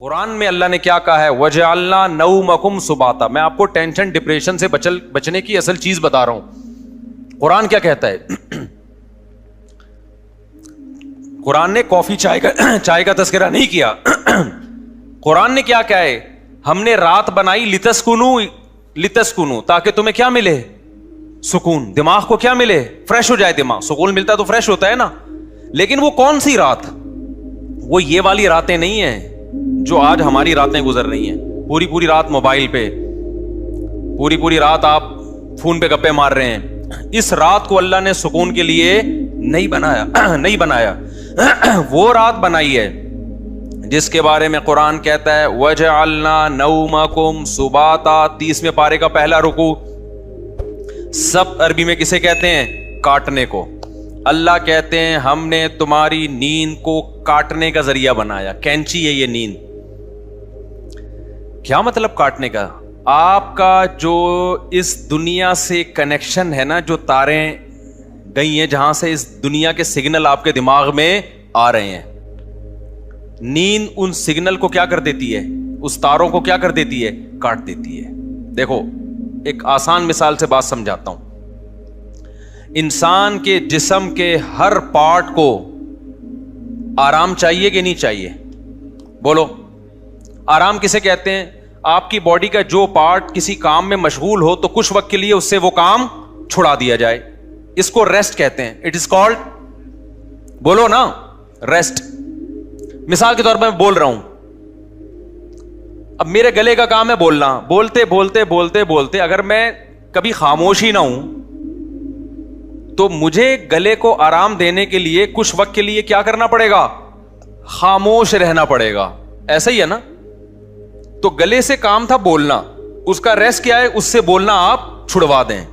قرآن میں اللہ نے کیا کہا ہے؟ وَجَعَلْنَا نَوْمَكُمْ سُبَاتًا. میں آپ کو ٹینشن ڈپریشن سے بچنے کی اصل چیز بتا رہا ہوں. قرآن کیا کہتا ہے؟ قرآن نے کافی چائے کا تذکرہ نہیں کیا. قرآن نے کیا کہا ہے؟ ہم نے رات بنائی لتسکنو تاکہ تمہیں کیا ملے؟ سکون. دماغ کو کیا ملے؟ فریش ہو جائے دماغ. سکون ملتا تو فریش ہوتا ہے نا. لیکن وہ کون سی رات؟ وہ یہ والی راتیں نہیں ہیں جو آج ہماری راتیں گزر رہی ہیں. پوری رات موبائل پہ, پوری رات آپ فون پہ گپے مار رہے ہیں. اس رات کو اللہ نے سکون کے لیے نہیں بنایا. وہ رات بنائی ہے جس کے بارے میں قرآن کہتا ہے وَجَعَلْنَا نَوْمَكُمْ سُبَاتًا. 30ویں پارے کا پہلا رکوع. سب عربی میں کسے کہتے ہیں؟ کاٹنے کو. اللہ کہتے ہیں ہم نے تمہاری نیند کو کاٹنے کا ذریعہ بنایا. کینچی ہے یہ نیند. کیا مطلب کاٹنے کا؟ آپ کا جو اس دنیا سے کنیکشن ہے نا, جو تاریں گئی ہیں جہاں سے اس دنیا کے سگنل آپ کے دماغ میں آ رہے ہیں, نیند ان سگنل کو کیا کر دیتی ہے؟ اس تاروں کو کیا کر دیتی ہے؟ کاٹ دیتی ہے. دیکھو ایک آسان مثال سے بات سمجھاتا ہوں. انسان کے جسم کے ہر پارٹ کو آرام چاہیے کہ نہیں چاہیے؟ بولو. آرام کسے کہتے ہیں؟ آپ کی باڈی کا جو پارٹ کسی کام میں مشغول ہو تو کچھ وقت کے لیے اس سے وہ کام چھڑا دیا جائے, اس کو ریسٹ کہتے ہیں. اٹ از کالڈ, بولو نا, ریسٹ. مثال کے طور پر میں بول رہا ہوں, اب میرے گلے کا کام ہے بولنا. بولتے اگر میں کبھی خاموش ہی نہ ہوں تو مجھے گلے کو آرام دینے کے لیے کچھ وقت کے لیے کیا کرنا پڑے گا؟ خاموش رہنا پڑے گا. ایسا ہی ہے نا. تو گلے سے کام تھا بولنا, اس کا ریسٹ کیا ہے؟ اس سے بولنا آپ چھڑوا دیں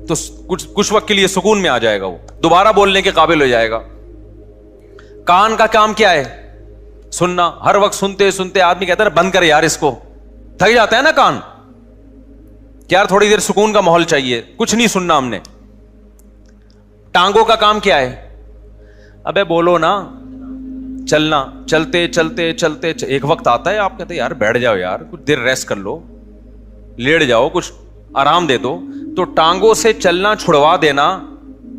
تو کچھ وقت کے لیے سکون میں آ جائے گا, وہ دوبارہ بولنے کے قابل ہو جائے گا. کان کا کام کیا ہے؟ سننا. ہر وقت سنتے آدمی کہتا ہے بند کر یار اس کو, تھک جاتا ہے نا کان. یار تھوڑی دیر سکون کا ماحول چاہیے, کچھ نہیں سننا ہم نے. ٹانگوں کا کام کیا ہے؟ ابے بولو نا, چلنا. چلتے ایک وقت آتا ہے آپ کہتے ہیں یار بیٹھ جاؤ یار, کچھ دیر ریسٹ کر لو, لیٹ جاؤ, کچھ آرام دے دو. تو ٹانگوں سے چلنا چھڑوا دینا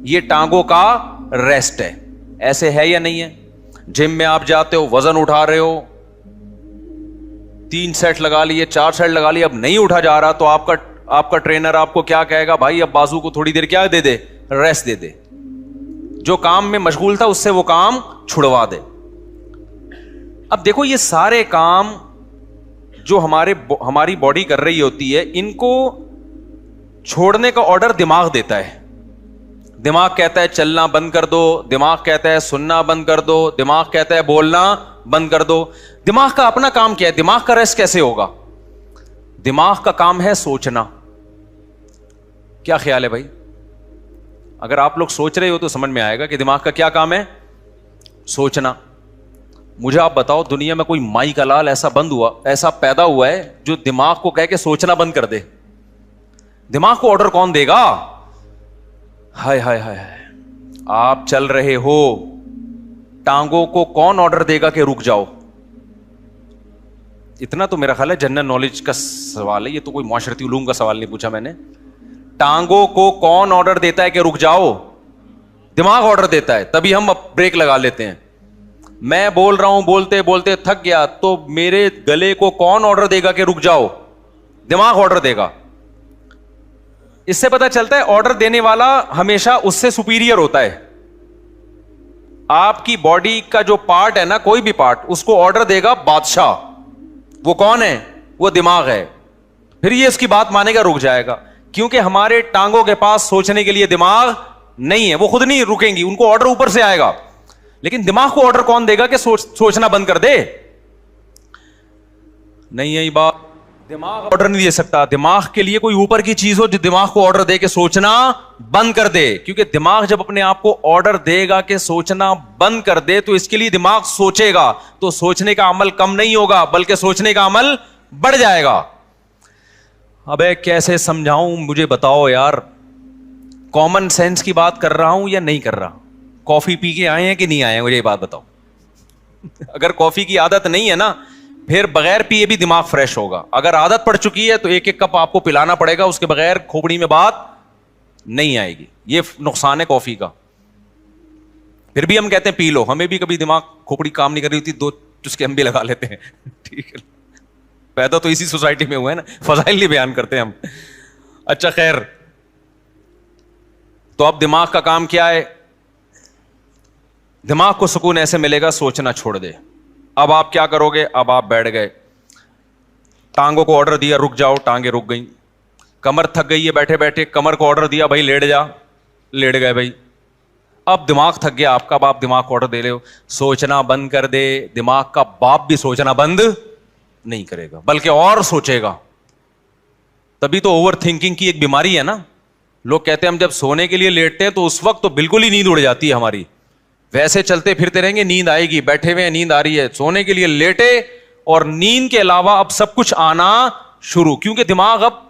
یہ ٹانگوں کا ریسٹ ہے. ایسے ہے یا نہیں ہے؟ جم میں آپ جاتے ہو, وزن اٹھا رہے ہو, 3 سیٹ لگا لیے, 4 سیٹ لگا لیے, اب نہیں اٹھا جا رہا تو آپ کا ٹرینر آپ کو کیا کہے گا؟ بھائی اب بازو کو تھوڑی دیر کیا دے دے؟ ریسٹ دے دے. جو کام میں مشغول تھا اس سے وہ کام چھڑوا دے. اب دیکھو یہ سارے کام جو ہماری باڈی کر رہی ہوتی ہے, ان کو چھوڑنے کا آرڈر دماغ دیتا ہے. دماغ کہتا ہے چلنا بند کر دو, دماغ کہتا ہے سننا بند کر دو, دماغ کہتا ہے بولنا بند کر دو. دماغ کا اپنا کام کیا ہے؟ دماغ کا ریسٹ کیسے ہوگا؟ دماغ کا کام ہے سوچنا. کیا خیال ہے بھائی؟ اگر آپ لوگ سوچ رہے ہو تو سمجھ میں آئے گا کہ دماغ کا کیا کام ہے؟ سوچنا. مجھے آپ بتاؤ دنیا میں کوئی مائی کا لال ایسا پیدا ہوا ہے جو دماغ کو کہہ کے سوچنا بند کر دے؟ دماغ کو آرڈر کون دے گا؟ ہائے ہائے ہائے, آپ چل رہے ہو, ٹانگوں کو کون آرڈر دے گا کہ رک جاؤ؟ اتنا تو میرا خیال ہے جنرل نالج کا سوال ہے, یہ تو کوئی معاشرتی علوم کا سوال نہیں پوچھا میں نے. ٹانگوں کو کون آرڈر دیتا ہے کہ رک جاؤ؟ دماغ آرڈر دیتا ہے, تبھی ہم بریک لگا لیتے ہیں. میں بول رہا ہوں بولتے تھک گیا تو میرے گلے کو کون آرڈر دے گا کہ رک جاؤ؟ دماغ آرڈر دے گا. اس سے پتا چلتا ہے آرڈر دینے والا ہمیشہ اس سے سپیریئر ہوتا ہے. آپ کی باڈی کا جو پارٹ ہے نا, کوئی بھی پارٹ, اس کو آرڈر دے گا بادشاہ. وہ کون ہے؟ وہ دماغ ہے. پھر یہ اس کی بات مانے گا, رک جائے گا. کیونکہ ہمارے ٹانگوں کے پاس سوچنے کے لیے دماغ نہیں ہے, وہ خود نہیں رکیں گی, ان کو آرڈر اوپر سے آئے گا. لیکن دماغ کو آرڈر کون دے گا کہ سوچنا بند کر دے؟ نہیں یہی بات, دماغ آرڈر نہیں دے سکتا. دماغ کے لیے کوئی اوپر کی چیز ہو جو دماغ کو آرڈر دے کہ سوچنا بند کر دے. کیونکہ دماغ جب اپنے آپ کو آرڈر دے گا کہ سوچنا بند کر دے تو اس کے لیے دماغ سوچے گا, تو سوچنے کا عمل کم نہیں ہوگا بلکہ سوچنے کا عمل بڑھ جائے گا. ابے کیسے سمجھاؤں مجھے بتاؤ یار, کامن سینس کی بات کر رہا ہوں یا نہیں کر رہا؟ کافی پی کے آئے ہیں کہ نہیں آئے ہیں؟ مجھے یہ بات بتاؤ. اگر کافی کی عادت نہیں ہے نا پھر بغیر پیے بھی دماغ فریش ہوگا. اگر عادت پڑ چکی ہے تو ایک ایک کپ آپ کو پلانا پڑے گا, اس کے بغیر کھوپڑی میں بات نہیں آئے گی. یہ نقصان ہے کافی کا. پھر بھی ہم کہتے ہیں پی لو, ہمیں بھی کبھی دماغ کھوپڑی کام نہیں کر رہی ہوتی, 2 چسکے ہم بھی لگا لیتے ہیں. ٹھیک ہے, پیدا تو اسی سوسائٹی میں ہوئے نا, فضائل نہیں بیان کرتے ہم. اچھا خیر, تو اب دماغ کا کام کیا ہے؟ دماغ کو سکون ایسے ملے گا سوچنا چھوڑ دے. اب آپ کیا کرو گے؟ اب آپ بیٹھ گئے, ٹانگوں کو آرڈر دیا رک جاؤ, ٹانگیں رک گئیں. کمر تھک گئی ہے بیٹھے بیٹھے, کمر کو آرڈر دیا بھائی لیٹ جا, لیٹ گئے بھائی. اب دماغ تھک گیا آپ کا, اب آپ دماغ کو آرڈر دے رہے ہو سوچنا بند کر دے. دماغ کا باپ بھی سوچنا بند نہیں کرے گا بلکہ اور سوچے گا. تبھی تو اوور تھنکنگ کی ایک بیماری ہے نا. لوگ کہتے ہیں ہم جب سونے کے لیے لیٹتے ہیں تو اس وقت تو بالکل ہی نیند اڑ جاتی ہے ہماری. ویسے چلتے پھرتے رہیں گے نیند آئے گی, بیٹھے ہوئے نیند آ رہی ہے, سونے کے لیے لیٹے اور نیند کے علاوہ اب سب کچھ آنا شروع, کیونکہ دماغ اب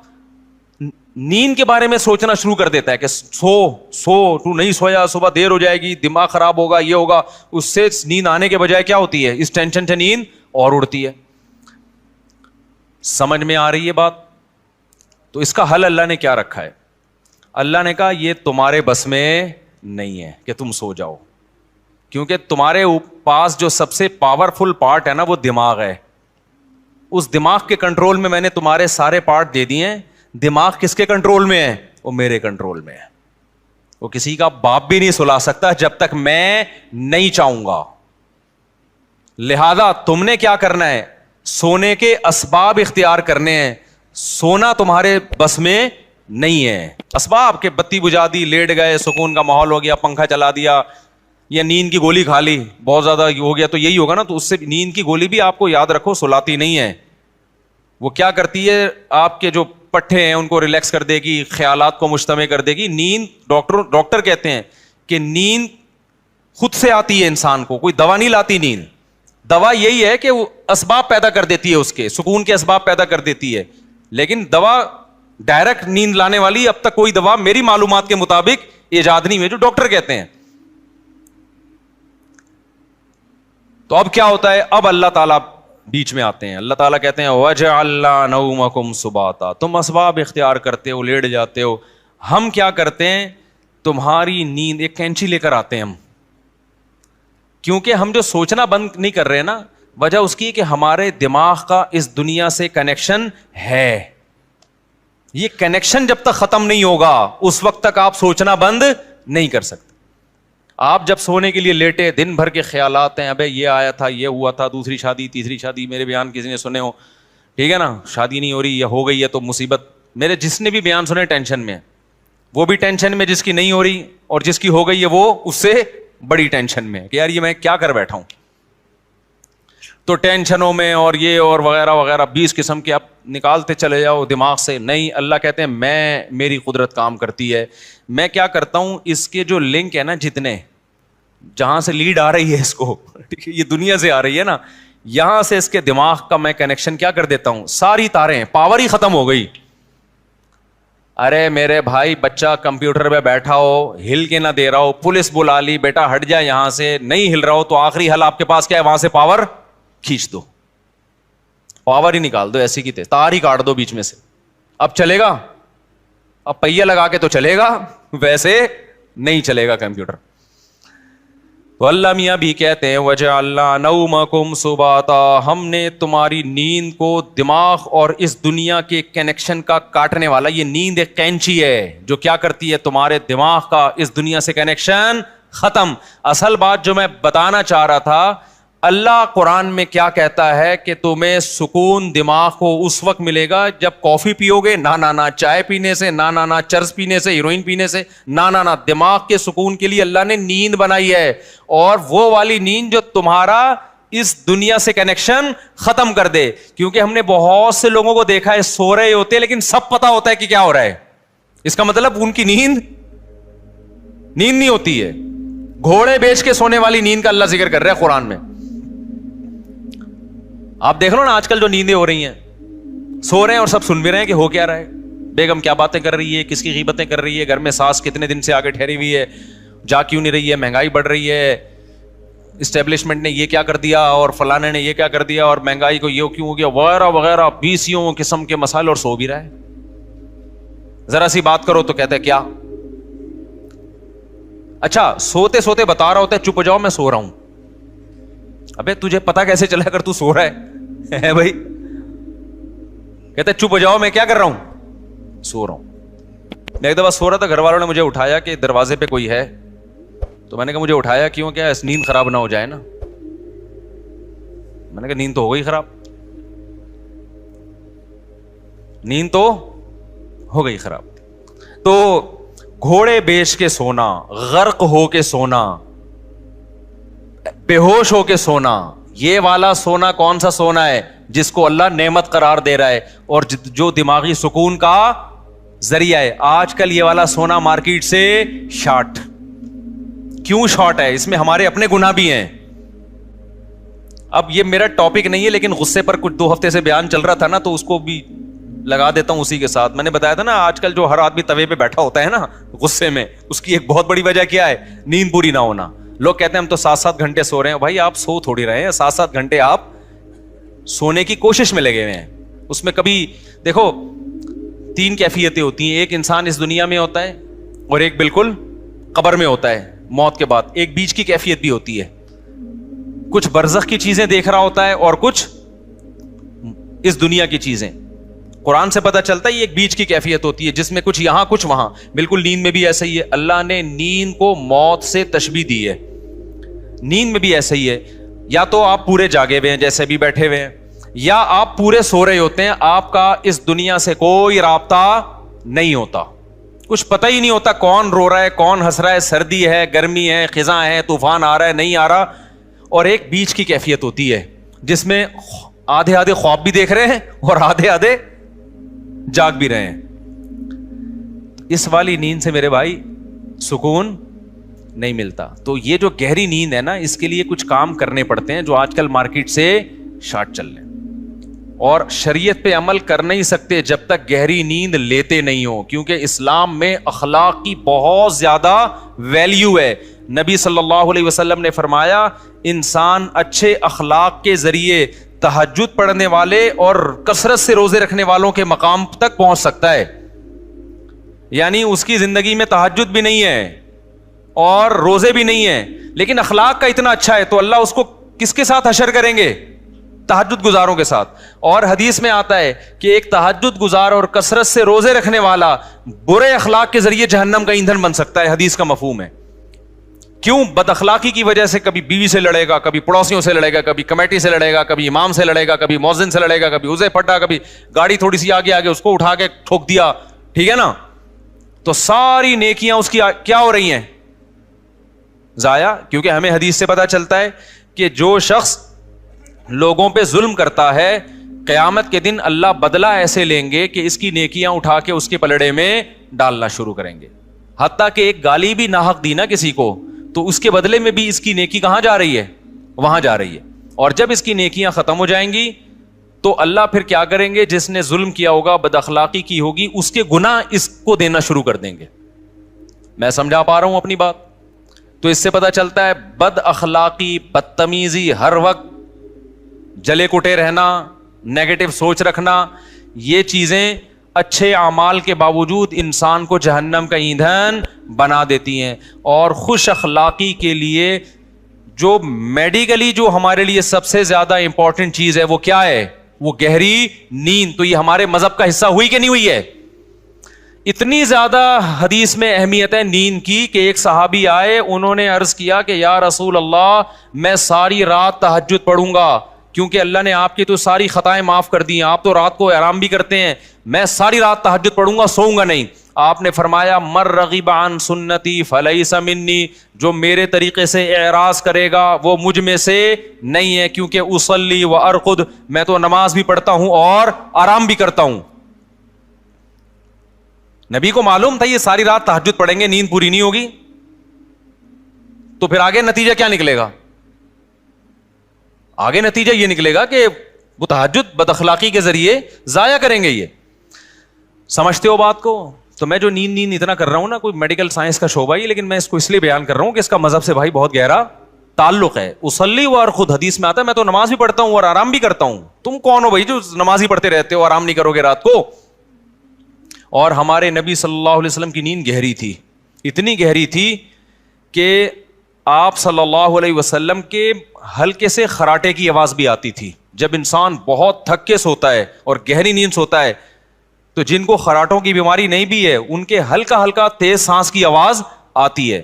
نیند کے بارے میں سوچنا شروع کر دیتا ہے کہ سو تو نہیں سویا, صبح دیر ہو جائے گی, دماغ خراب ہوگا, یہ ہوگا. اس سے نیند آنے کے بجائے کیا ہوتی ہے, اس ٹینشن سے نیند اور اڑتی ہے. سمجھ میں آ رہی ہے بات؟ تو اس کا حل اللہ نے کیا رکھا ہے؟ اللہ نے کہا یہ تمہارے بس میں نہیں ہے کہ تم سو جاؤ, کیونکہ تمہارے پاس جو سب سے پاورفل پارٹ ہے نا وہ دماغ ہے. اس دماغ کے کنٹرول میں نے تمہارے سارے پارٹ دے دیے ہیں. دماغ کس کے کنٹرول میں ہے؟ وہ میرے کنٹرول میں ہے. وہ کسی کا باپ بھی نہیں سلا سکتا جب تک میں نہیں چاہوں گا. لہذا تم نے کیا کرنا ہے؟ سونے کے اسباب اختیار کرنے ہیں. سونا تمہارے بس میں نہیں ہے. اسباب کے بتی بجھا دی, لیٹ گئے, سکون کا ماحول ہو گیا, پنکھا چلا دیا, یا نیند کی گولی کھا لی, بہت زیادہ ہو گیا تو یہی ہوگا نا. تو اس سے نیند کی گولی بھی آپ کو یاد رکھو سلاتی نہیں ہے. وہ کیا کرتی ہے, آپ کے جو پٹھے ہیں ان کو ریلیکس کر دے گی, خیالات کو مجتمع کر دے گی. نیند ڈاکٹر کہتے ہیں کہ نیند خود سے آتی ہے انسان کو, کوئی دوا نہیں لاتی نیند. دوا یہی ہے کہ وہ اسباب پیدا کر دیتی ہے, اس کے سکون کے اسباب پیدا کر دیتی ہے. لیکن دوا ڈائریکٹ نیند لانے والی اب تک کوئی دوا میری معلومات کے مطابق ایجاد نہیں ہوئی, جو ڈاکٹر کہتے ہیں. تو اب کیا ہوتا ہے؟ اب اللہ تعالیٰ بیچ میں آتے ہیں. اللہ تعالیٰ کہتے ہیں وَجَعَلْنَا نَوْمَكُمْ سُبَاتًا, تم اسباب اختیار کرتے ہو, لیٹ جاتے ہو. ہم کیا کرتے ہیں؟ تمہاری نیند, ایک کینچی لے کر آتے ہیں ہم, کیونکہ ہم جو سوچنا بند نہیں کر رہے نا, وجہ اس کی کہ ہمارے دماغ کا اس دنیا سے کنیکشن ہے. یہ کنیکشن جب تک ختم نہیں ہوگا اس وقت تک آپ سوچنا بند نہیں کر سکتے. آپ جب سونے کے لیے لیٹے, دن بھر کے خیالات ہیں, ابے یہ آیا تھا, یہ ہوا تھا, دوسری شادی, تیسری شادی, میرے بیان کسی نے سنے ہو, ٹھیک ہے نا, شادی نہیں ہو رہی یا ہو گئی ہے تو مصیبت. میرے جس نے بھی بیان سنے ٹینشن میں, وہ بھی ٹینشن میں جس کی نہیں ہو رہی, اور جس کی ہو گئی ہے وہ اس سے بڑی ٹینشن میں کہ یار یہ میں کیا کر بیٹھا ہوں. تو ٹینشنوں میں اور یہ اور وغیرہ وغیرہ 20 قسم کے آپ نکالتے چلے جاؤ دماغ سے. نہیں, اللہ کہتے ہیں میری قدرت کام کرتی ہے. میں کیا کرتا ہوں, اس کے جو لنک ہے نا, جتنے جہاں سے لیڈ آ رہی ہے اس کو, یہ دنیا سے آ رہی ہے نا, یہاں سے اس کے دماغ کا میں کنیکشن کیا کر دیتا ہوں, ساری تاریں, پاور ہی ختم ہو گئی. ارے میرے بھائی, بچہ کمپیوٹر پہ بیٹھا ہو, ہل کے نہ دے رہا ہو, پولیس بلا لی, بیٹا ہٹ جائے یہاں سے, نہیں ہل رہا ہو, تو آخری حل آپ کے پاس کیا ہے, وہاں سے پاور کھینچ دو, پاور ہی نکال دو, ایسی کی تار ہی کاٹ دو بیچ میں سے. اب چلے گا؟ اب پہیہ لگا کے تو چلے گا, ویسے نہیں چلے گا کمپیوٹر. تو اللہ میاں بھی کہتے ہیں وَجَعَلْنَا نَوْمَكُمْ سُبَاتًا, ہم نے تمہاری نیند کو دماغ اور اس دنیا کے کنیکشن کا کاٹنے والا, یہ نیند ایک کینچی ہے جو کیا کرتی ہے, تمہارے دماغ کا اس دنیا سے کنیکشن ختم. اصل بات جو میں بتانا چاہ رہا تھا, اللہ قرآن میں کیا کہتا ہے کہ تمہیں سکون دماغ کو اس وقت ملے گا جب کافی پیو گے, نہ چائے پینے سے, نہ چرس پینے سے, ہیروئن پینے سے, نہ دماغ کے سکون کے لیے اللہ نے نیند بنائی ہے, اور وہ والی نیند جو تمہارا اس دنیا سے کنیکشن ختم کر دے. کیونکہ ہم نے بہت سے لوگوں کو دیکھا ہے سو رہے ہوتے لیکن سب پتا ہوتا ہے کہ کیا ہو رہا ہے. اس کا مطلب ان کی نیند نہیں ہوتی ہے. گھوڑے بیچ کے سونے والی نیند کا اللہ ذکر کر رہا ہے قرآن میں. آپ دیکھ لو نا آج کل جو نیندیں ہو رہی ہیں, سو رہے ہیں اور سب سن بھی رہے ہیں کہ ہو کیا رہا ہے, بیگم کیا باتیں کر رہی ہے, کس کی غیبتیں کر رہی ہے, گھر میں ساس کتنے دن سے آگے ٹھہری ہوئی ہے, جا کیوں نہیں رہی ہے, مہنگائی بڑھ رہی ہے, اسٹیبلشمنٹ نے یہ کیا کر دیا اور فلانے نے یہ کیا کر دیا اور مہنگائی کو یہ کیوں ہو گیا وغیرہ وغیرہ 20 قسم کے مسائل، اور سو بھی رہا ہے. ذرا سی بات کرو تو کہتے ہیں کیا. اچھا سوتے سوتے بتا رہا ہوتا ہے چپ ہو جاؤ میں سو رہا ہوں. ابے تجھے پتا کیسے چلا اگر تو سو رہا ہے بھائی. کہتے چپ ہو جاؤ میں کیا کر رہا ہوں، سو رہا ہوں. میں ایک دفعہ سو رہا تھا، گھر والوں نے مجھے اٹھایا کہ دروازے پہ کوئی ہے، تو میں نے کہا مجھے اٹھایا کیوں، کیا نیند خراب نہ ہو جائے نا. میں نے کہا نیند تو ہو گئی خراب، نیند تو ہو گئی خراب. تو گھوڑے بیچ کے سونا، غرق ہو کے سونا، بے ہوش ہو کے سونا، یہ والا سونا کون سا سونا ہے جس کو اللہ نعمت قرار دے رہا ہے اور جو دماغی سکون کا ذریعہ ہے. آج کل یہ والا سونا مارکیٹ سے شارٹ. کیوں شارٹ ہے؟ اس میں ہمارے اپنے گناہ بھی ہیں. اب یہ میرا ٹاپک نہیں ہے لیکن غصے پر کچھ 2 ہفتے سے بیان چل رہا تھا نا، تو اس کو بھی لگا دیتا ہوں اسی کے ساتھ. میں نے بتایا تھا نا آج کل جو ہر آدمی توے پہ بیٹھا ہوتا ہے نا غصے میں، اس کی ایک بہت بڑی وجہ کیا ہے؟ نیند پوری نہ ہونا. لوگ کہتے ہیں ہم تو 7-7 گھنٹے سو رہے ہیں. بھائی آپ سو تھوڑی رہے ہیں، 7-7 گھنٹے آپ سونے کی کوشش میں لگے ہوئے ہیں. اس میں کبھی دیکھو 3 کیفیتیں ہوتی ہیں. ایک انسان اس دنیا میں ہوتا ہے اور ایک بالکل قبر میں ہوتا ہے موت کے بعد. ایک بیچ کی کیفیت بھی ہوتی ہے، کچھ برزخ کی چیزیں دیکھ رہا ہوتا ہے اور کچھ اس دنیا کی چیزیں. قرآن سے پتہ چلتا ہے یہ ایک بیچ کی کیفیت ہوتی ہے جس میں کچھ یہاں کچھ وہاں. بالکل نیند میں بھی ایسا ہی ہے. اللہ نے نیند کو موت سے تشبیہ دی ہے. نیند میں بھی ایسا ہی ہے، یا تو آپ پورے جاگے ہوئے ہیں جیسے بھی بیٹھے ہوئے ہیں، یا آپ پورے سو رہے ہوتے ہیں. آپ کا اس دنیا سے کوئی رابطہ نہیں ہوتا، کچھ پتہ ہی نہیں ہوتا کون رو رہا ہے کون ہنس رہا ہے، سردی ہے گرمی ہے خزاں ہے طوفان آ رہا ہے نہیں آ رہا. اور ایک بیچ کی کیفیت ہوتی ہے جس میں آدھے آدھے خواب بھی دیکھ رہے ہیں اور آدھے آدھے جاگ بھی رہے ہیں. اس والی نیند سے میرے بھائی سکون نہیں ملتا. تو یہ جو گہری نیند ہے نا، اس کے لیے کچھ کام کرنے پڑتے ہیں جو آج کل مارکیٹ سے شارٹ چل رہے ہیں. اور شریعت پہ عمل کر نہیں سکتے جب تک گہری نیند لیتے نہیں ہو، کیونکہ اسلام میں اخلاق کی بہت زیادہ ویلیو ہے. نبی صلی اللہ علیہ وسلم نے فرمایا انسان اچھے اخلاق کے ذریعے تہجد پڑھنے والے اور کثرت سے روزے رکھنے والوں کے مقام تک پہنچ سکتا ہے. یعنی اس کی زندگی میں تہجد بھی نہیں ہے اور روزے بھی نہیں ہیں، لیکن اخلاق کا اتنا اچھا ہے تو اللہ اس کو کس کے ساتھ حشر کریں گے؟ تہجد گزاروں کے ساتھ. اور حدیث میں آتا ہے کہ ایک تہجد گزار اور کثرت سے روزے رکھنے والا برے اخلاق کے ذریعے جہنم کا ایندھن بن سکتا ہے. حدیث کا مفہوم ہے. کیوں؟ بد اخلاقی کی وجہ سے کبھی بیوی سے لڑے گا، کبھی پڑوسیوں سے لڑے گا، کبھی کمیٹی سے لڑے گا، کبھی امام سے لڑے گا، کبھی مؤذن سے لڑے گا، کبھی اسے پٹا، کبھی گاڑی تھوڑی سی آگے آگے اس کو اٹھا کے ٹھوک دیا. ٹھیک ہے نا؟ تو ساری نیکیاں اس کی کیا ہو رہی ہیں؟ ضائع. کیونکہ ہمیں حدیث سے پتا چلتا ہے کہ جو شخص لوگوں پہ ظلم کرتا ہے قیامت کے دن اللہ بدلہ ایسے لیں گے کہ اس کی نیکیاں اٹھا کے اس کے پلڑے میں ڈالنا شروع کریں گے. حتیٰ کہ ایک گالی بھی ناحق دی نا کسی کو تو اس کے بدلے میں بھی اس کی نیکی کہاں جا رہی ہے؟ وہاں جا رہی ہے. اور جب اس کی نیکیاں ختم ہو جائیں گی تو اللہ پھر کیا کریں گے؟ جس نے ظلم کیا ہوگا بد اخلاقی کی ہوگی اس کے گناہ اس کو دینا شروع کر دیں گے. میں سمجھا پا رہا ہوں اپنی بات؟ تو اس سے پتا چلتا ہے بد اخلاقی، بدتمیزی، ہر وقت جلے کٹے رہنا، نیگیٹو سوچ رکھنا، یہ چیزیں اچھے اعمال کے باوجود انسان کو جہنم کا ایندھن بنا دیتی ہیں. اور خوش اخلاقی کے لیے جو میڈیکلی جو ہمارے لیے سب سے زیادہ امپورٹنٹ چیز ہے وہ کیا ہے؟ وہ گہری نیند. تو یہ ہمارے مذہب کا حصہ ہوئی کہ نہیں ہوئی ہے؟ اتنی زیادہ حدیث میں اہمیت ہے نیند کی کہ ایک صحابی آئے، انہوں نے عرض کیا کہ یا رسول اللہ میں ساری رات تہجد پڑھوں گا کیونکہ اللہ نے آپ کی تو ساری خطائیں معاف کر دی ہیں، آپ تو رات کو آرام بھی کرتے ہیں، میں ساری رات تہجد پڑھوں گا، سوؤں گا نہیں. آپ نے فرمایا مر رغب عن سنتی فلیس منی، جو میرے طریقے سے اعراض کرے گا وہ مجھ میں سے نہیں ہے، کیونکہ اصلی و ارقد، میں تو نماز بھی پڑھتا ہوں اور آرام بھی کرتا ہوں. نبی کو معلوم تھا یہ ساری رات تہجد پڑھیں گے نیند پوری نہیں ہوگی، تو پھر آگے نتیجہ کیا نکلے گا؟ آگے نتیجہ یہ نکلے گا کہ وہ تہجد بد اخلاقی کے ذریعے ضائع کریں گے. یہ سمجھتے ہو بات کو؟ تو میں جو نیند اتنا کر رہا ہوں نا، کوئی میڈیکل سائنس کا شعبہ ہی، لیکن میں اس کو اس لیے بیان کر رہا ہوں کہ اس کا مذہب سے بھائی بہت گہرا تعلق ہے. اصلی و ارقد حدیث میں آتا ہے میں تو نماز بھی پڑھتا ہوں اور آرام بھی کرتا ہوں. تم کون ہو بھائی جو نماز ہی پڑھتے رہتے ہو, آرام نہیں کرو گے رات کو؟ اور ہمارے نبی صلی اللہ علیہ وسلم کی نیند گہری تھی, اتنی گہری تھی کہ آپ صلی اللہ علیہ وسلم کے ہلکے سے خراٹے کی آواز بھی آتی تھی. جب انسان بہت تھک کے سوتا ہے اور گہری نیند سوتا ہے تو جن کو خراٹوں کی بیماری نہیں بھی ہے ان کے ہلکا ہلکا تیز سانس کی آواز آتی ہے.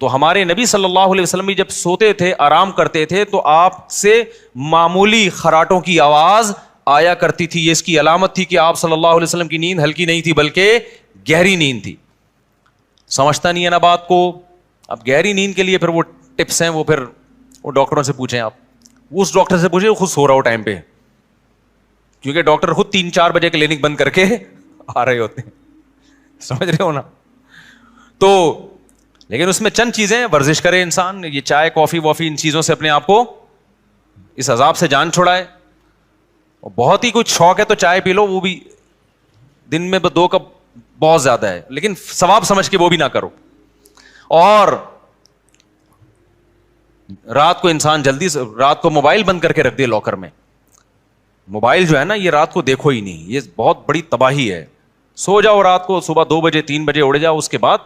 تو ہمارے نبی صلی اللہ علیہ وسلم بھی جب سوتے تھے, آرام کرتے تھے, تو آپ سے معمولی خراٹوں کی آواز آیا کرتی تھی. یہ اس کی علامت تھی کہ آپ صلی اللہ علیہ وسلم کی نیند ہلکی نہیں تھی بلکہ گہری نیند تھی. سمجھتا نہیں ہے نا بات کو. اب گہری نیند کے لیے پھر وہ ٹپس ہیں, وہ پھر وہ ڈاکٹروں سے پوچھیں, آپ اس ڈاکٹر سے پوچھیں خود سو رہا ہو ٹائم پہ, کیونکہ ڈاکٹر خود 3-4 بجے کلینک بند کر کے آ رہے ہوتے ہیں, سمجھ رہے ہو نا. تو لیکن اس میں چند چیزیں, ورزش کرے انسان, یہ چائے کافی وافی ان چیزوں سے اپنے آپ کو اس عذاب سے جان چھڑائے. بہت ہی کچھ شوق ہے تو چائے پی لو, وہ بھی دن میں 2 کپ بہت زیادہ ہے, لیکن ثواب سمجھ کے وہ بھی نہ کرو. اور رات کو انسان جلدی سے رات کو موبائل بند کر کے رکھ دے لاکر میں. موبائل جو ہے نا یہ رات کو دیکھو ہی نہیں, یہ بہت بڑی تباہی ہے. سو جاؤ رات کو, صبح 2 بجے 3 بجے اڑ جاؤ, اس کے بعد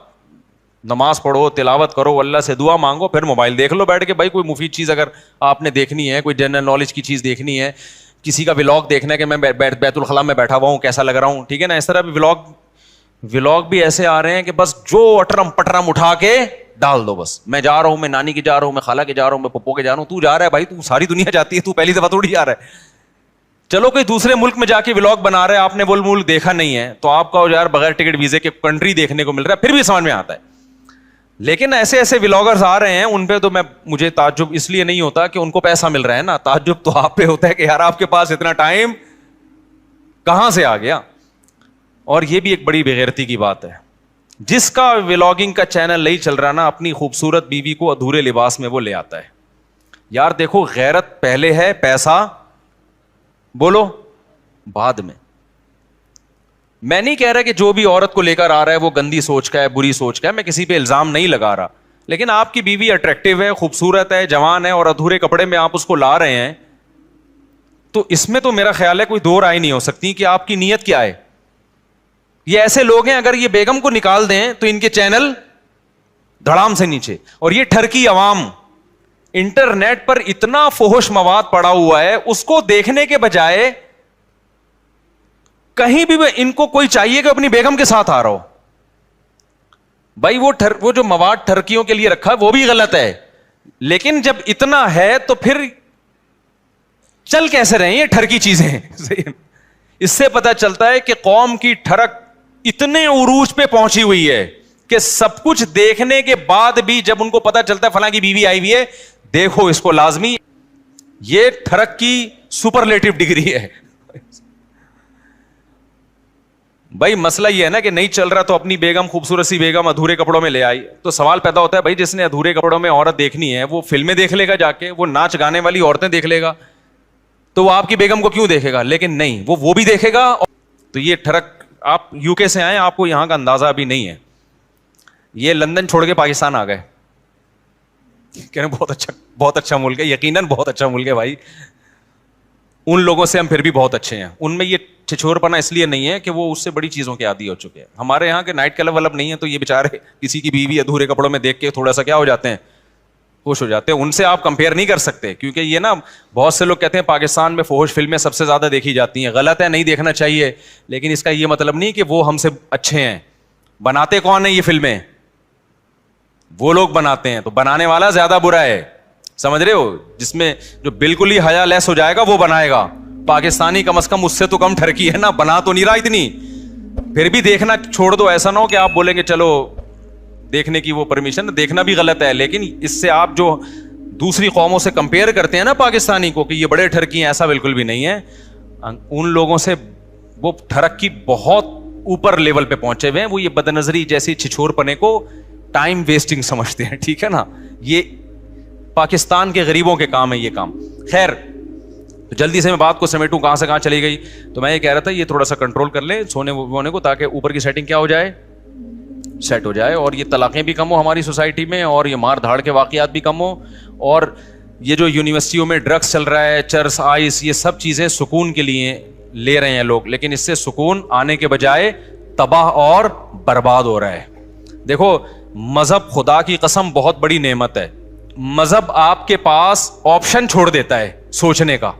نماز پڑھو, تلاوت کرو, اللہ سے دعا مانگو, پھر موبائل دیکھ لو بیٹھ کے. بھائی کوئی مفید چیز اگر آپ نے دیکھنی ہے, کوئی جنرل نالج کی چیز دیکھنی ہے, کسی کا ولاگ دیکھنا ہے کہ میں بیت الخلاء میں بیٹھا ہوا ہوں کیسا لگ رہا ہوں, ٹھیک ہے نا, اس طرح بھی ولاگ بھی ایسے آ رہے ہیں کہ بس جو اٹرم پٹرم اٹھا کے ڈال دو. بس میں جا رہا ہوں, میں نانی کے جا رہا ہوں, میں خالہ کے جا رہا ہوں, میں پپو کے جا رہا ہوں. تو جا رہا ہے بھائی, تو ساری دنیا جاتی ہے, تو پہلی دفعہ تھوڑی جا رہا ہے. چلو کوئی دوسرے ملک میں جا کے ولاگ بنا رہا ہے, آپ نے وہ ملک دیکھا نہیں ہے, تو آپ کا یار بغیر ٹکٹ ویزے کے کنٹری دیکھنے کو مل رہا ہے, پھر بھی سمجھ میں آتا ہے. لیکن ایسے ایسے ولاگرز آ رہے ہیں, ان پہ تو مجھے تعجب اس لیے نہیں ہوتا کہ ان کو پیسہ مل رہا ہے نا, تعجب تو آپ پہ ہوتا ہے کہ یار آپ کے پاس اتنا ٹائم کہاں سے آ گیا. اور یہ بھی ایک بڑی بےغیرتی کی بات ہے, جس کا ولاگنگ کا چینل نہیں چل رہا نا, اپنی خوبصورت بیوی کو ادھورے لباس میں وہ لے آتا ہے. یار دیکھو, غیرت پہلے ہے, پیسہ بولو بعد میں. میں نہیں کہہ رہا کہ جو بھی عورت کو لے کر آ رہا ہے وہ گندی سوچ کا ہے, بری سوچ کا ہے, میں کسی پہ الزام نہیں لگا رہا. لیکن آپ کی بیوی اٹریکٹیو ہے, خوبصورت ہے, جوان ہے, اور ادھورے کپڑے میں آپ اس کو لا رہے ہیں, تو اس میں تو میرا خیال ہے کوئی دو رائے نہیں ہو سکتی کہ آپ کی نیت کیا ہے. یہ ایسے لوگ ہیں, اگر یہ بیگم کو نکال دیں تو ان کے چینل دھڑام سے نیچے. اور یہ ٹھرکی عوام, انٹرنیٹ پر اتنا فحش مواد پڑا ہوا ہے, اس کو دیکھنے کے بجائے کہیں بھی ان کو کوئی چاہیے کہ اپنی بیگم کے ساتھ آ رہا ہو. بھائی وہ جو مواد ٹھرکیوں کے لیے رکھا ہے وہ بھی غلط ہے, لیکن جب اتنا ہے تو پھر چل کیسے رہے یہ ٹھرکی چیزیں. اس سے پتہ چلتا ہے کہ قوم کی ٹھرک اتنے عروج پہ پہنچی ہوئی ہے کہ سب کچھ دیکھنے کے بعد بھی جب ان کو پتہ چلتا ہے فلاں کی بیوی آئی ہوئی ہے, دیکھو اس کو لازمی, یہ ٹھرک کی سپرلیٹو ڈگری ہے. بھائی مسئلہ یہ ہے نا کہ نہیں چل رہا تو اپنی بیگم, خوبصورت سی بیگم ادھورے کپڑوں میں لے آئی, تو سوال پیدا ہوتا ہے بھائی جس نے ادھورے کپڑوں میں عورت دیکھنی ہے وہ فلمیں دیکھ لے گا جا کے, وہ ناچ گانے والی عورتیں دیکھ لے گا, تو وہ آپ کی بیگم کو کیوں دیکھے گا؟ لیکن نہیں, وہ بھی دیکھے گا. تو یہ ٹھرک, آپ یو کے سے آئے, آپ کو یہاں کا اندازہ ابھی نہیں ہے. یہ لندن چھوڑ کے پاکستان آ گئے, کہہ رہے بہت اچھا ملک ہے, یقیناً بہت اچھا ملک ہے بھائی. ان لوگوں سے ہم پھر بھی بہت اچھے ہیں. ان میں یہ چھچور پنا اس لیے نہیں ہے کہ وہ اس سے بڑی چیزوں کے عادی ہو چکے ہیں. ہمارے یہاں کے نائٹ کلب ولب نہیں ہے, تو یہ بیچارے کسی کی بیوی ادھورے کپڑوں میں دیکھ کے تھوڑا سا کیا ہو جاتے ہیں, خوش ہو جاتے ہیں. ان سے آپ کمپیئر نہیں کر سکتے, کیونکہ یہ نا بہت سے لوگ کہتے ہیں پاکستان میں فحش فلمیں سب سے زیادہ دیکھی جاتی ہیں. غلط ہے, نہیں دیکھنا چاہیے, لیکن اس کا یہ مطلب نہیں کہ وہ ہم سے اچھے ہیں. بناتے کون ہیں یہ فلمیں؟ وہ لوگ بناتے ہیں, تو بنانے والا زیادہ برا ہے, سمجھ رہے ہو؟ جس میں جو بالکل ہی حیا لیس ہو جائے گا وہ بنائے گا. پاکستانی کم از کم اس سے تو کم ٹھرکی ہے نا, بنا تو نہیں رہا اتنی, پھر بھی دیکھنا چھوڑ دو. ایسا نہ ہو کہ آپ بولیں گے چلو دیکھنے کی وہ پرمیشن, دیکھنا بھی غلط ہے, لیکن اس سے آپ جو دوسری قوموں سے کمپیئر کرتے ہیں نا پاکستانی کو کہ یہ بڑے ٹھرکی ہیں, ایسا بالکل بھی نہیں ہے. ان لوگوں سے وہ ٹھرک کی بہت اوپر لیول پہ پہنچے ہوئے ہیں. وہ یہ بد نظری جیسی چھچور پنے کو ٹائم ویسٹنگ سمجھتے ہیں, ٹھیک ہے نا. یہ پاکستان کے غریبوں کے کام ہے یہ کام. خیر, تو جلدی سے میں بات کو سمیٹوں, کہاں سے کہاں چلی گئی. تو میں یہ کہہ رہا تھا یہ تھوڑا سا کنٹرول کر لیں سونے وونے کو, تاکہ اوپر کی سیٹنگ کیا ہو جائے, سیٹ ہو جائے, اور یہ طلاقیں بھی کم ہو ہماری سوسائٹی میں, اور یہ مار دھاڑ کے واقعات بھی کم ہو, اور یہ جو یونیورسٹیوں میں ڈرگس چل رہا ہے, چرس, آئس, یہ سب چیزیں سکون کے لیے لے رہے ہیں لوگ, لیکن اس سے سکون آنے کے بجائے تباہ اور برباد ہو رہا ہے. دیکھو مذہب خدا کی قسم بہت بڑی نعمت ہے. مذہب آپ کے پاس آپشن چھوڑ دیتا ہے سوچنے کا.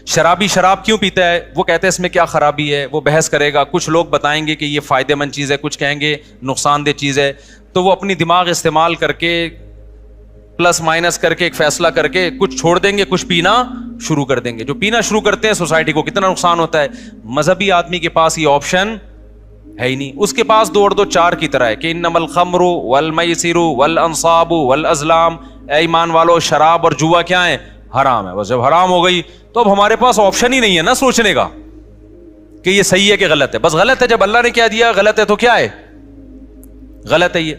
شرابی شراب کیوں پیتا ہے, وہ کہتے ہیں اس میں کیا خرابی ہے, وہ بحث کرے گا. کچھ لوگ بتائیں گے کہ یہ فائدہ مند چیز ہے, کچھ کہیں گے نقصان دہ چیز ہے, تو وہ اپنی دماغ استعمال کر کے پلس مائنس کر کے ایک فیصلہ کر کے کچھ چھوڑ دیں گے, کچھ پینا شروع کر دیں گے. جو پینا شروع کرتے ہیں سوسائٹی کو کتنا نقصان ہوتا ہے. مذہبی آدمی کے پاس یہ آپشن ہے ہی نہیں. اس کے پاس 2 اور 2 4 کی طرح ہے کہ انما الخمر والمیسر والانصاب والازلام, اے ایمان والو شراب اور جوا کیا ہے, حرام ہے. بس جب حرام ہو گئی تو اب ہمارے پاس آپشن ہی نہیں ہے نا سوچنے کا کہ یہ صحیح ہے کہ غلط ہے. بس غلط ہے, جب اللہ نے کیا دیا غلط ہے تو کیا ہے, غلط ہے یہ.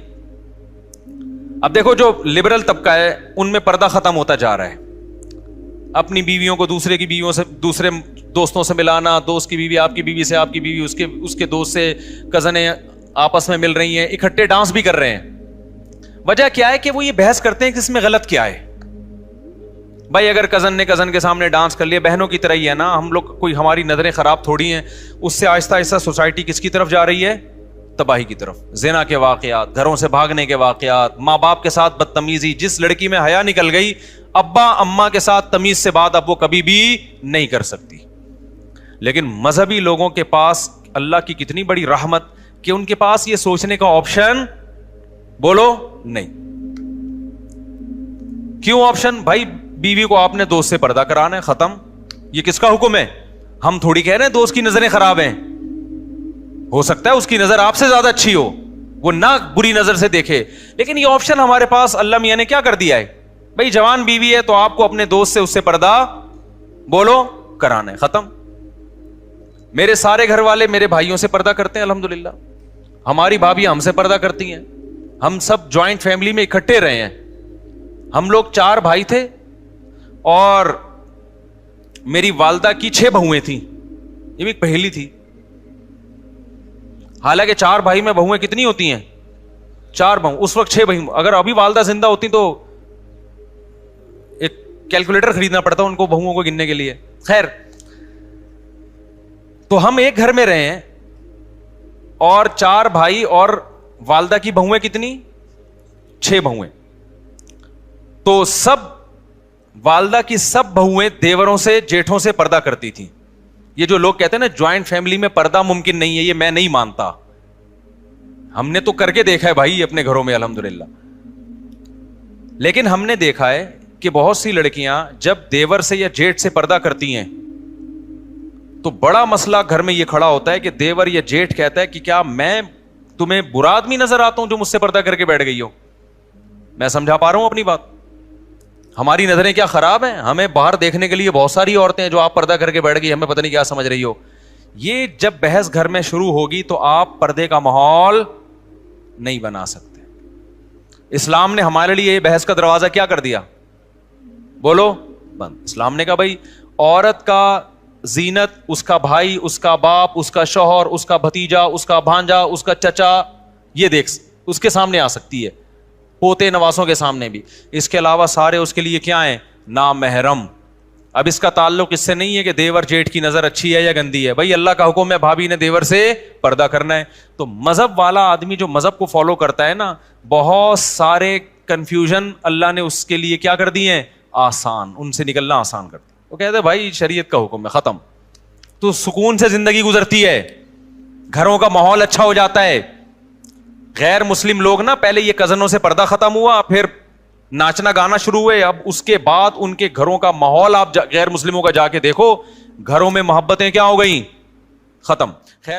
اب دیکھو جو لبرل طبقہ ہے ان میں پردہ ختم ہوتا جا رہا ہے. اپنی بیویوں کو دوسرے کی بیویوں سے, دوسرے دوستوں سے ملانا, دوست کی بیوی آپ کی بیوی سے, آپ کی بیوی اس کے دوست سے, کزنیں آپس میں مل رہی ہیں, اکٹھے ڈانس بھی کر رہے ہیں. وجہ کیا ہے کہ وہ یہ بحث کرتے ہیں کہ اس میں غلط کیا ہے. بھائی اگر کزن نے کزن کے سامنے ڈانس کر لیا, بہنوں کی طرح ہی ہے نا ہم لوگ, کوئی ہماری نظریں خراب تھوڑی ہیں. اس سے آہستہ آہستہ سوسائٹی کس کی طرف جا رہی ہے, تباہی کی طرف. زنا کے واقعات, گھروں سے بھاگنے کے واقعات, ماں باپ کے ساتھ بدتمیزی. جس لڑکی میں حیا نکل گئی, ابا اماں کے ساتھ تمیز سے بات اب وہ کبھی بھی نہیں کر سکتی. لیکن مذہبی لوگوں کے پاس اللہ کی کتنی بڑی رحمت کہ ان کے پاس یہ سوچنے کا آپشن بولو نہیں. کیوں آپشن؟ بھائی بیوی کو آپ نے دوست سے پردہ کرانا ہے, ختم. یہ کس کا حکم ہے؟ ہم تھوڑی کہہ رہے ہیں دوست کی نظریں خراب ہیں. ہو سکتا ہے اس کی نظر آپ سے زیادہ اچھی ہو, وہ نہ بری نظر سے دیکھے, لیکن یہ آپشن ہمارے پاس اللہ میاں نے کیا کر دیا ہے. بھائی جوان بیوی ہے تو آپ کو اپنے دوست سے اس سے پردہ بولو کرانا ہے, ختم. میرے سارے گھر والے میرے بھائیوں سے پردہ کرتے ہیں الحمدللہ. ہماری بھابیاں ہم سے پردہ کرتی ہیں. ہم سب جوائنٹ فیملی میں اکٹھے رہے ہیں. ہم لوگ 4 بھائی تھے اور میری والدہ کی 6 بہویں تھیں. یہ بھی ایک پہلی تھی. حالانکہ 4 بھائی میں بہویں کتنی ہوتی ہیں, 4 بہو. اس وقت 6 بہو. اگر ابھی والدہ زندہ ہوتی تو ایک کیلکولیٹر خریدنا پڑتا ان کو بہوؤں کو گننے کے لیے. خیر, تو ہم ایک گھر میں رہے ہیں اور 4 بھائی اور والدہ کی بہویں کتنی, 6 بہویں. تو سب والدہ کی سب بہویں دیوروں سے, جیٹھوں سے پردہ کرتی تھیں. یہ جو لوگ کہتے ہیں نا جوائنٹ فیملی میں پردہ ممکن نہیں ہے, یہ میں نہیں مانتا. ہم نے تو کر کے دیکھا ہے بھائی اپنے گھروں میں الحمدللہ. لیکن ہم نے دیکھا ہے کہ بہت سی لڑکیاں جب دیور سے یا جیٹ سے پردہ کرتی ہیں تو بڑا مسئلہ گھر میں یہ کھڑا ہوتا ہے کہ دیور یا جیٹ کہتا ہے کہ کیا میں تمہیں برا آدمی نظر آتا ہوں جو مجھ سے پردہ کر کے بیٹھ گئی ہو. میں سمجھا پا رہا ہوں اپنی بات. ہماری نظریں کیا خراب ہیں؟ ہمیں باہر دیکھنے کے لیے بہت ساری عورتیں ہیں جو آپ پردہ کر کے بیٹھ گئی, ہمیں پتہ نہیں کیا سمجھ رہی ہو. یہ جب بحث گھر میں شروع ہوگی تو آپ پردے کا ماحول نہیں بنا سکتے. اسلام نے ہمارے لیے یہ بحث کا دروازہ کیا کر دیا, بولو بند. اسلام نے کہا بھائی عورت کا زینت اس کا بھائی, اس کا باپ, اس کا شوہر, اس کا بھتیجا, اس کا بھانجا, اس کا چچا, یہ دیکھ اس کے سامنے آ سکتی ہے, پوتے نواسوں کے سامنے بھی. اس کے علاوہ سارے اس کے لیے کیا ہیں, نامحرم. اب اس کا تعلق اس سے نہیں ہے کہ دیور جیٹ کی نظر اچھی ہے یا گندی ہے. بھائی اللہ کا حکم ہے بھابھی نے دیور سے پردہ کرنا ہے. تو مذہب والا آدمی جو مذہب کو فالو کرتا ہے نا, بہت سارے کنفیوژن اللہ نے اس کے لیے کیا کر دیے ہیں, آسان, ان سے نکلنا آسان کر دیا. وہ کہتے ہیں بھائی شریعت کا حکم ہے, ختم. تو سکون سے زندگی گزرتی ہے, گھروں کا ماحول اچھا ہو جاتا ہے. غیر مسلم لوگ نا پہلے یہ کزنوں سے پردہ ختم ہوا, پھر ناچنا گانا شروع ہوئے, اب اس کے بعد ان کے گھروں کا ماحول آپ غیر مسلموں کا جا کے دیکھو, گھروں میں محبتیں کیا ہو گئیں, ختم. خیر